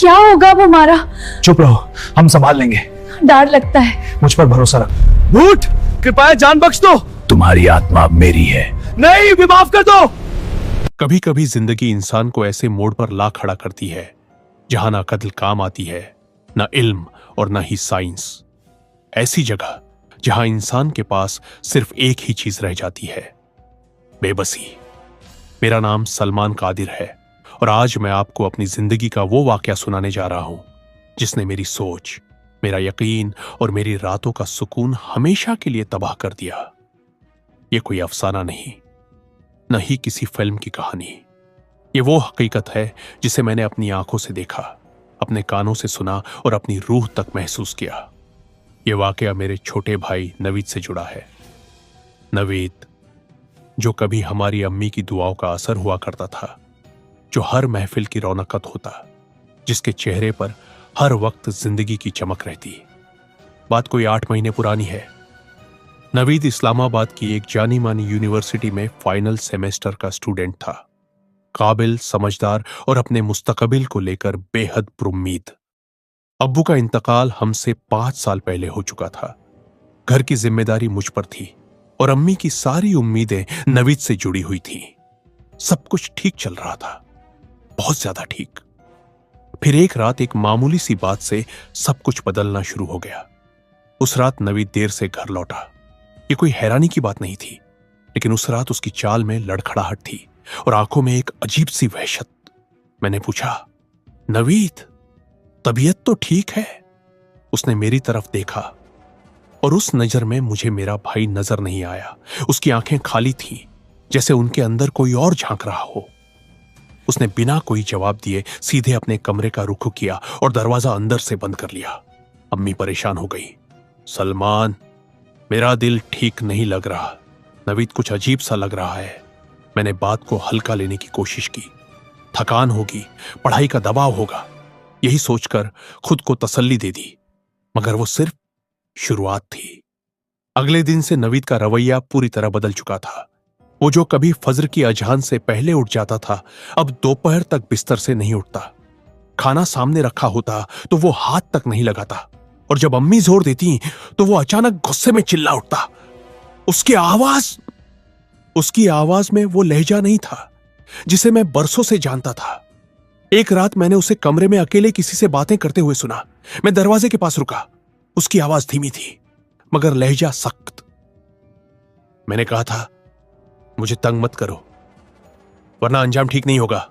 क्या होगा अब हमारा? चुप रहो, हम संभाल लेंगे। डर लगता है। मुझ पर भरोसा रख। भूत, कृपया जान बख्श दो। तुम्हारी आत्मा अब मेरी है। नहीं, भी माफ कर दो। कभी कभी जिंदगी इंसान को ऐसे मोड़ पर ला खड़ा करती है जहां ना कत्ल काम आती है, ना इल्म और ना ही साइंस। ऐसी जगह जहां इंसान के पास सिर्फ एक ही चीज रह जाती है, बेबसी। मेरा नाम सलमान कादिर है और आज मैं आपको अपनी जिंदगी का वो वाकया सुनाने जा रहा हूं जिसने मेरी सोच, मेरा यकीन और मेरी रातों का सुकून हमेशा के लिए तबाह कर दिया। ये कोई अफसाना नहीं, न ही किसी फिल्म की कहानी। ये वो हकीकत है जिसे मैंने अपनी आंखों से देखा, अपने कानों से सुना और अपनी रूह तक महसूस किया। ये वाकया मेरे छोटे भाई नवीद से जुड़ा है। नवीद, जो कभी हमारी अम्मी की दुआओं का असर हुआ करता था, जो हर महफिल की रौनकत होता, जिसके चेहरे पर हर वक्त जिंदगी की चमक रहती। बात कोई 8 महीने पुरानी है। नवीद इस्लामाबाद की एक जानी मानी यूनिवर्सिटी में फाइनल सेमेस्टर का स्टूडेंट था। काबिल, समझदार और अपने मुस्तकबिल को लेकर बेहद पुरुम्मीद। अब्बू का इंतकाल हमसे 5 साल पहले हो चुका था। घर की जिम्मेदारी मुझ पर थी और अम्मी की सारी उम्मीदें नवीद से जुड़ी हुई थीं। सब कुछ ठीक चल रहा था, बहुत ज्यादा ठीक। फिर एक रात एक मामूली सी बात से सब कुछ बदलना शुरू हो गया। उस रात नवीद देर से घर लौटा। ये कोई हैरानी की बात नहीं थी, लेकिन उस रात उसकी चाल में लड़खड़ाहट थी और आंखों में एक अजीब सी वहशत। मैंने पूछा, नवीद, तबीयत तो ठीक है? उसने मेरी तरफ देखा और उस नजर में मुझे मेरा भाई नजर नहीं आया। उसकी आंखें खाली थीं, जैसे उनके अंदर कोई और झांक रहा हो। उसने बिना कोई जवाब दिए सीधे अपने कमरे का रुख किया और दरवाजा अंदर से बंद कर लिया। अम्मी परेशान हो गई। सलमान, मेरा दिल ठीक नहीं लग रहा। नवीद, कुछ अजीब सा लग रहा है। मैंने बात को हल्का लेने की कोशिश की। थकान होगी, पढ़ाई का दबाव होगा, यही सोचकर खुद को तसल्ली दे दी, मगर वो सिर्फ शुरुआत थी। अगले दिन से नवीद का रवैया पूरी तरह बदल चुका था। वो जो कभी फजर की अजान से पहले उठ जाता था, अब दोपहर तक बिस्तर से नहीं उठता। खाना सामने रखा होता तो वो हाथ तक नहीं लगाता, और जब अम्मी जोर देती तो वो अचानक गुस्से में चिल्ला उठता। उसकी आवाज में वो लहजा नहीं था जिसे मैं बरसों से जानता था। एक रात मैंने उसे कमरे में अकेले किसी से बातें करते हुए सुना। मैं दरवाजे के पास रुका। उसकी आवाज धीमी थी, मगर लहजा सख्त। मैंने कहा था, मुझे तंग मत करो, वरना अंजाम ठीक नहीं होगा।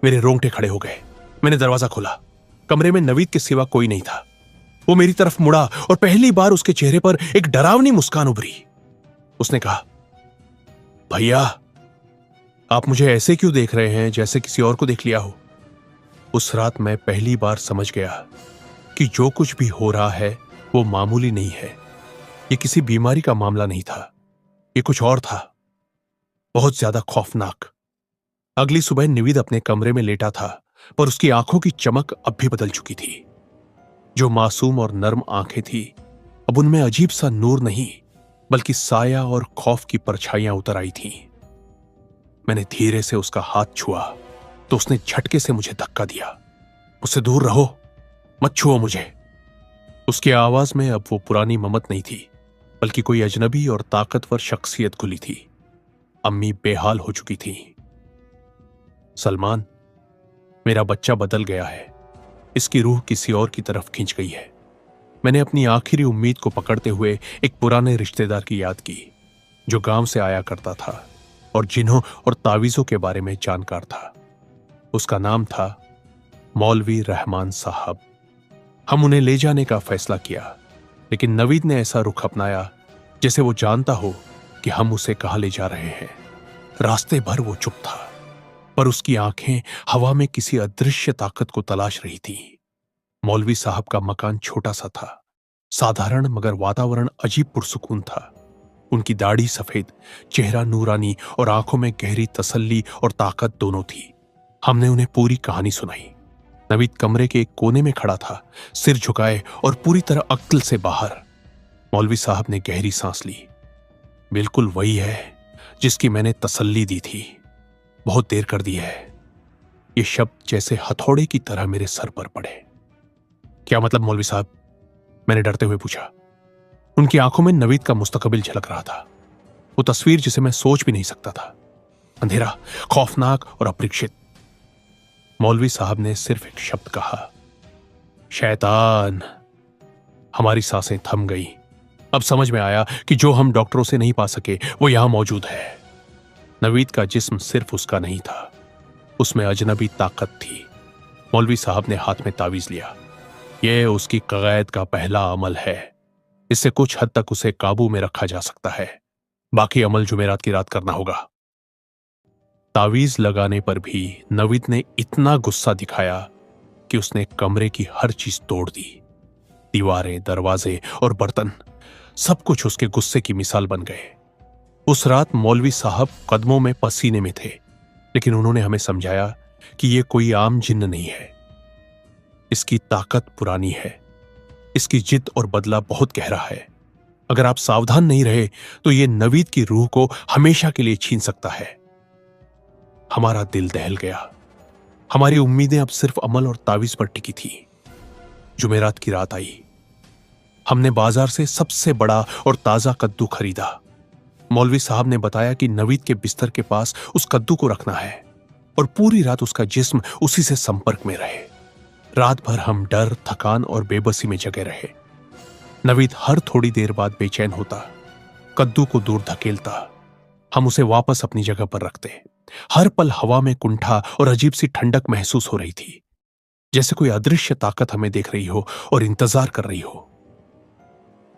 मेरे रोंगटे खड़े हो गए। मैंने दरवाजा खोला। कमरे में नवीद के सिवा कोई नहीं था। वो मेरी तरफ मुड़ा और पहली बार उसके चेहरे पर एक डरावनी मुस्कान उभरी। उसने कहा, भैया, आप मुझे ऐसे क्यों देख रहे हैं जैसे किसी और को देख लिया हो? उस रात मैं पहली बार समझ गया कि जो कुछ भी हो रहा है वो मामूली नहीं है। ये किसी बीमारी का मामला नहीं था, ये कुछ और था, बहुत ज्यादा खौफनाक। अगली सुबह नवीद अपने कमरे में लेटा था, पर उसकी आंखों की चमक अब भी बदल चुकी थी। जो मासूम और नर्म आंखें थी, अब उनमें अजीब सा नूर नहीं, बल्कि साया और खौफ की परछाइयां उतर आई थीं। मैंने धीरे से उसका हाथ छुआ तो उसने झटके से मुझे धक्का दिया। मुझसे दूर रहो, मत छुओ मुझे। उसकी आवाज में अब वो पुरानी ममत नहीं थी, बल्कि कोई अजनबी और ताकतवर शख्सियत घुली थी। अम्मी बेहाल हो चुकी थी। सलमान, मेरा बच्चा बदल गया है। इसकी रूह किसी और की तरफ खिंच गई है। मैंने अपनी आखिरी उम्मीद को पकड़ते हुए एक पुराने रिश्तेदार की याद की, जो गांव से आया करता था और जिन्हों और तावीजों के बारे में जानकार था। उसका नाम था मौलवी रहमान साहब। हम उन्हें ले जाने का फैसला किया, लेकिन नवीद ने ऐसा रुख अपनाया जैसे वो जानता हो कि हम उसे कहां ले जा रहे हैं। रास्ते भर वो चुप था, पर उसकी आंखें हवा में किसी अदृश्य ताकत को तलाश रही थी। मौलवी साहब का मकान छोटा सा था, साधारण, मगर वातावरण अजीब पुरसुकून था। उनकी दाढ़ी सफेद, चेहरा नूरानी और आंखों में गहरी तसल्ली और ताकत दोनों थी। हमने उन्हें पूरी कहानी सुनाई। नवीद कमरे के एक कोने में खड़ा था, सिर झुकाए और पूरी तरह अक्ल से बाहर। मौलवी साहब ने गहरी सांस ली। बिल्कुल वही है जिसकी मैंने तसल्ली दी थी। बहुत देर कर दी है। ये शब्द जैसे हथौड़े की तरह मेरे सर पर पड़े। क्या मतलब मौलवी साहब? मैंने डरते हुए पूछा। उनकी आंखों में नवीद का मुस्तकबिल झलक रहा था, वो तस्वीर जिसे मैं सोच भी नहीं सकता था। अंधेरा, खौफनाक और अपरिचित। मौलवी साहब ने सिर्फ एक शब्द कहा, शैतान। हमारी सांसें थम गई। अब समझ में आया कि जो हम डॉक्टरों से नहीं पा सके वो यहां मौजूद है। नवीद का जिस्म सिर्फ उसका नहीं था, उसमें अजनबी ताकत थी। मौलवी साहब ने हाथ में तावीज लिया। यह उसकी कगैद का पहला अमल है। इससे कुछ हद तक उसे काबू में रखा जा सकता है। बाकी अमल जुमेरात की रात करना होगा। तावीज लगाने पर भी नवीद ने इतना गुस्सा दिखाया कि उसने कमरे की हर चीज तोड़ दी। दीवारें, दरवाजे और बर्तन, सब कुछ उसके गुस्से की मिसाल बन गए। उस रात मौलवी साहब कदमों में पसीने में थे, लेकिन उन्होंने हमें समझाया कि यह कोई आम जिन्न नहीं है। इसकी ताकत पुरानी है, इसकी जिद और बदला बहुत गहरा है। अगर आप सावधान नहीं रहे तो यह नवीद की रूह को हमेशा के लिए छीन सकता है। हमारा दिल दहल गया। हमारी उम्मीदें अब सिर्फ अमल और तावीज पर टिकी थी। जुमेरात की रात आई। हमने बाजार से सबसे बड़ा और ताजा कद्दू खरीदा। मौलवी साहब ने बताया कि नवीद के बिस्तर के पास उस कद्दू को रखना है और पूरी रात उसका जिस्म उसी से संपर्क में रहे। रात भर हम डर, थकान और बेबसी में जगे रहे। नवीद हर थोड़ी देर बाद बेचैन होता, कद्दू को दूर धकेलता। हम उसे वापस अपनी जगह पर रखते। हर पल हवा में कुंठा और अजीब सी ठंडक महसूस हो रही थी, जैसे कोई अदृश्य ताकत हमें देख रही हो और इंतजार कर रही हो।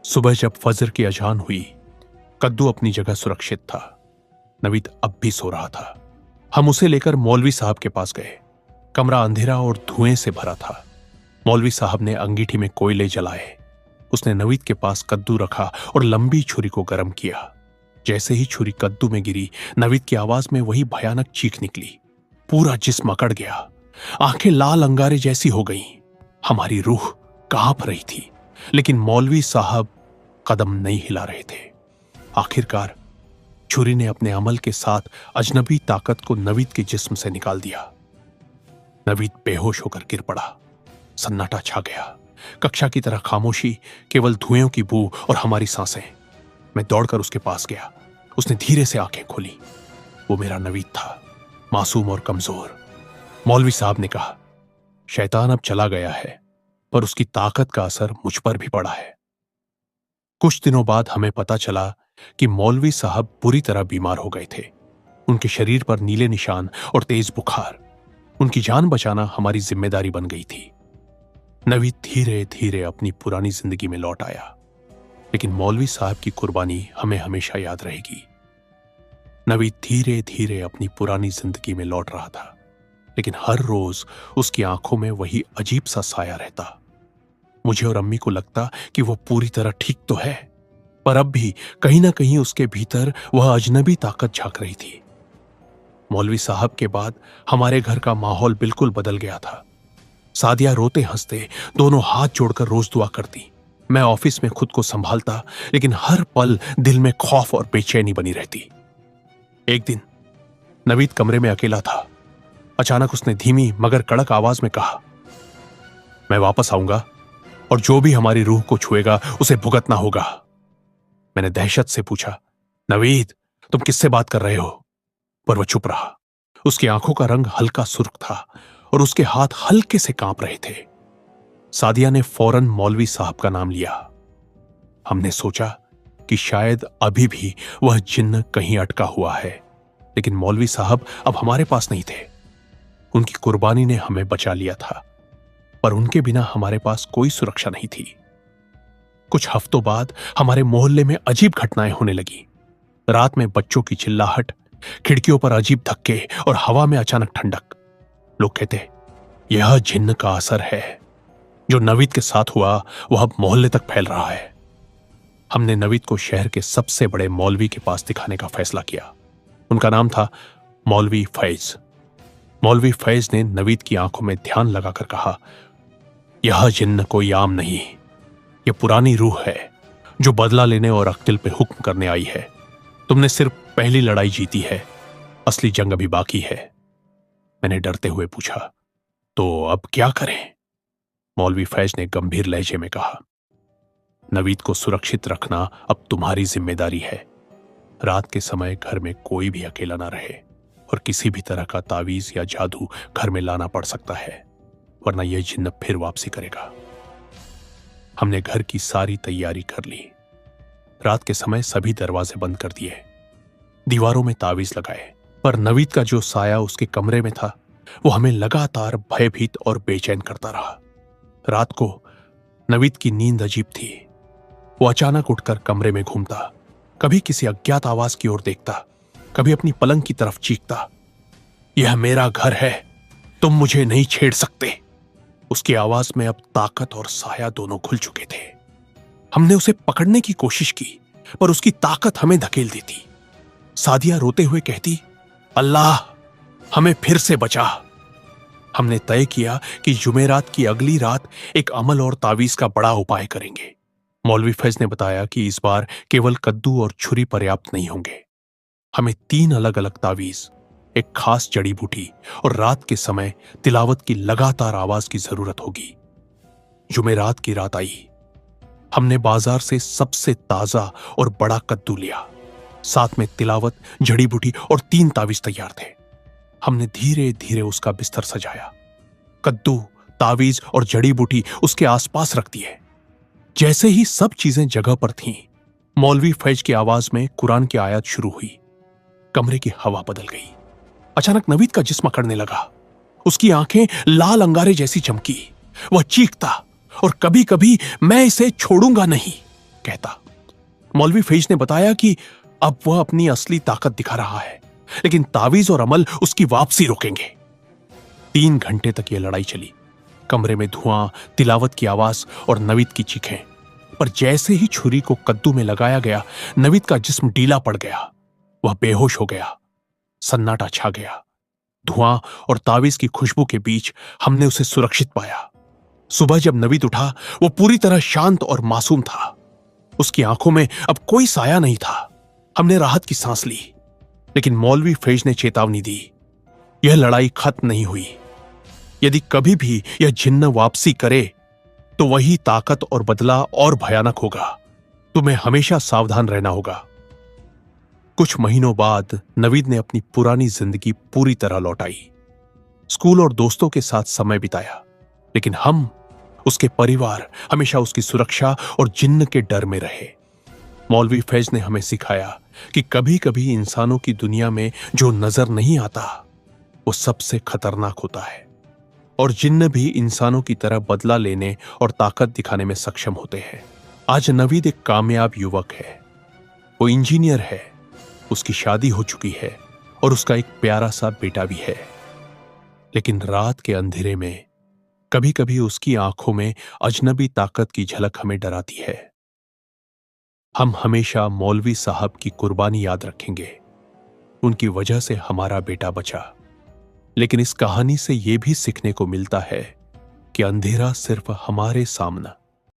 सुबह जब फजर की अजान हुई, कद्दू अपनी जगह सुरक्षित था। नवीद अब भी सो रहा था। हम उसे लेकर मौलवी साहब के पास गए। कमरा अंधेरा और धुएं से भरा था। मौलवी साहब ने अंगीठी में कोयले जलाए। उसने नवीद के पास कद्दू रखा और लंबी छुरी को गर्म किया। जैसे ही छुरी कद्दू में गिरी, नवीद की आवाज में वही भयानक चीख निकली। पूरा जिस्म अकड़ गया, आंखें लाल अंगारे जैसी हो गईं। हमारी रूह कांप रही थी, लेकिन मौलवी साहब कदम नहीं हिला रहे थे। आखिरकार छुरी ने अपने अमल के साथ अजनबी ताकत को नवीद के जिस्म से निकाल दिया। नवीद बेहोश होकर गिर पड़ा। सन्नाटा छा गया। कक्षा की तरह खामोशी, केवल धुएं की बू और हमारी सांसें। मैं दौड़कर उसके पास गया। उसने धीरे से आंखें खोली। वो मेरा नवीद था, मासूम और कमजोर। मौलवी साहब ने कहा, शैतान अब चला गया है, पर उसकी ताकत का असर मुझ पर भी पड़ा है। कुछ दिनों बाद हमें पता चला कि मौलवी साहब बुरी तरह बीमार हो गए थे। उनके शरीर पर नीले निशान और तेज बुखार। उनकी जान बचाना हमारी जिम्मेदारी बन गई थी। नवीद धीरे धीरे अपनी पुरानी जिंदगी में लौट आया, लेकिन मौलवी साहब की कुर्बानी हमें हमेशा याद रहेगी। नवीद धीरे धीरे अपनी पुरानी जिंदगी में लौट रहा था, लेकिन हर रोज उसकी आंखों में वही अजीब सा साया रहता। मुझे और अम्मी को लगता कि वो पूरी तरह ठीक तो है, पर अब भी कहीं ना कहीं उसके भीतर वह अजनबी ताकत झांक रही थी। मौलवी साहब के बाद हमारे घर का माहौल बिल्कुल बदल गया था। सादिया रोते हंसते दोनों हाथ जोड़कर रोज दुआ करती। मैं ऑफिस में खुद को संभालता, लेकिन हर पल दिल में खौफ और बेचैनी बनी रहती। एक दिन नवीद कमरे में अकेला था। अचानक उसने धीमी मगर कड़क आवाज में कहा, मैं वापस आऊंगा और जो भी हमारी रूह को छुएगा उसे भुगतना होगा। मैंने दहशत से पूछा, नवीद तुम किससे बात कर रहे हो? पर वह चुप रहा। उसकी आंखों का रंग हल्का सुर्ख था और उसके हाथ हल्के से कांप रहे थे। सादिया ने फौरन मौलवी साहब का नाम लिया। हमने सोचा कि शायद अभी भी वह जिन्न कहीं अटका हुआ है, लेकिन मौलवी साहब अब हमारे पास नहीं थे। उनकी कुर्बानी ने हमें बचा लिया था, पर उनके बिना हमारे पास कोई सुरक्षा नहीं थी। कुछ हफ्तों बाद हमारे मोहल्ले में अजीब घटनाएं होने लगी। रात में बच्चों की चिल्लाहट, खिड़कियों पर अजीब धक्के और हवा में अचानक ठंडक। लोग कहते, यह जिन्न का असर है। जो नवीद के साथ हुआ वह अब मोहल्ले तक फैल रहा है। हमने नवीद को शहर के सबसे बड़े मौलवी के पास दिखाने का फैसला किया। उनका नाम था मौलवी फैज। मौलवी फैज ने नवीद की आंखों में ध्यान लगाकर कहा, यह जिन्न कोई आम नहीं, यह पुरानी रूह है जो बदला लेने और अक्ल पे हुक्म करने आई है। तुमने सिर्फ पहली लड़ाई जीती है, असली जंग अभी बाकी है। मैंने डरते हुए पूछा। तो अब क्या करें? मौलवी फैज ने गंभीर लहजे में कहा, नवीद को सुरक्षित रखना अब तुम्हारी जिम्मेदारी है। रात के समय घर में कोई भी अकेला ना रहे, और किसी भी तरह का तावीज या जादू घर में लाना पड़ सकता है, वरना यह जिन्न फिर वापसी करेगा। हमने घर की सारी तैयारी कर ली। रात के समय सभी दरवाजे बंद कर दिए, दीवारों में तावीज लगाए, पर नवीद का जो साया उसके कमरे में था वो हमें लगातार भयभीत और बेचैन करता रहा। रात को नवीद की नींद अजीब थी। वो अचानक उठकर कमरे में घूमता, कभी किसी अज्ञात आवाज की ओर देखता, कभी अपनी पलंग की तरफ चीखता, यह मेरा घर है, तुम मुझे नहीं छेड़ सकते। उसकी आवाज में अब ताकत और साया दोनों खुल चुके थे। हमने उसे पकड़ने की कोशिश की, पर उसकी ताकत हमें धकेल देती। सादिया रोते हुए कहती, अल्लाह हमें फिर से बचा। हमने तय किया कि जुमेरात की अगली रात एक अमल और तावीज का बड़ा उपाय करेंगे। मौलवी फैज ने बताया कि इस बार केवल कद्दू और छुरी पर्याप्त नहीं होंगे। हमें 3 अलग अलग तावीज, एक खास जड़ी बूटी और रात के समय तिलावत की लगातार आवाज की जरूरत होगी। जुमेरात की रात आई। हमने बाजार से सबसे ताजा और बड़ा कद्दू लिया। साथ में तिलावत, जड़ी बूटी और 3 तावीज तैयार थे। हमने धीरे धीरे उसका बिस्तर सजाया। कद्दू, तावीज और जड़ी बूटी उसके आसपास रख दिए। जैसे ही सब चीजें जगह पर थीं, मौलवी फैज की आवाज में कुरान की आयत शुरू हुई। कमरे की हवा बदल गई। अचानक नवीद का जिस्म अकड़ने लगा। उसकी आंखें लाल अंगारे जैसी चमकी। वह चीखता और कभी कभी मैं इसे छोड़ूंगा नहीं कहता। मौलवी फैज ने बताया कि अब वह अपनी असली ताकत दिखा रहा है, लेकिन तावीज और अमल उसकी वापसी रोकेंगे। 3 घंटे तक यह लड़ाई चली। कमरे में धुआं, तिलावत की आवाज और नवीद की चीखें। पर जैसे ही छुरी को कद्दू में लगाया गया, नवीद का जिस्म ढीला पड़ गया। वह बेहोश हो गया। सन्नाटा छा गया। धुआं और तावीज की खुशबू के बीच हमने उसे सुरक्षित पाया। सुबह जब नवीद उठा, वो पूरी तरह शांत और मासूम था। उसकी आंखों में अब कोई साया नहीं था। हमने राहत की सांस ली, लेकिन मौलवी फैज ने चेतावनी दी, यह लड़ाई खत्म नहीं हुई। यदि कभी भी यह जिन्न वापसी करे तो वही ताकत और बदला और भयानक होगा। तुम्हें हमेशा सावधान रहना होगा। कुछ महीनों बाद नवीद ने अपनी पुरानी जिंदगी पूरी तरह लौटाई। स्कूल और दोस्तों के साथ समय बिताया, लेकिन हम, उसके परिवार, हमेशा उसकी सुरक्षा और जिन्न के डर में रहे। मौलवी फैज ने हमें सिखाया कि कभी कभी इंसानों की दुनिया में जो नजर नहीं आता वो सबसे खतरनाक होता है, और जिन्न भी इंसानों की तरह बदला लेने और ताकत दिखाने में सक्षम होते हैं। आज नवीद एक कामयाब युवक है। वो इंजीनियर है, उसकी शादी हो चुकी है और उसका एक प्यारा सा बेटा भी है। लेकिन रात के अंधेरे में कभी कभी उसकी आंखों में अजनबी ताकत की झलक हमें डराती है। हम हमेशा मौलवी साहब की कुर्बानी याद रखेंगे। उनकी वजह से हमारा बेटा बचा। लेकिन इस कहानी से यह भी सीखने को मिलता है कि अंधेरा सिर्फ हमारे सामने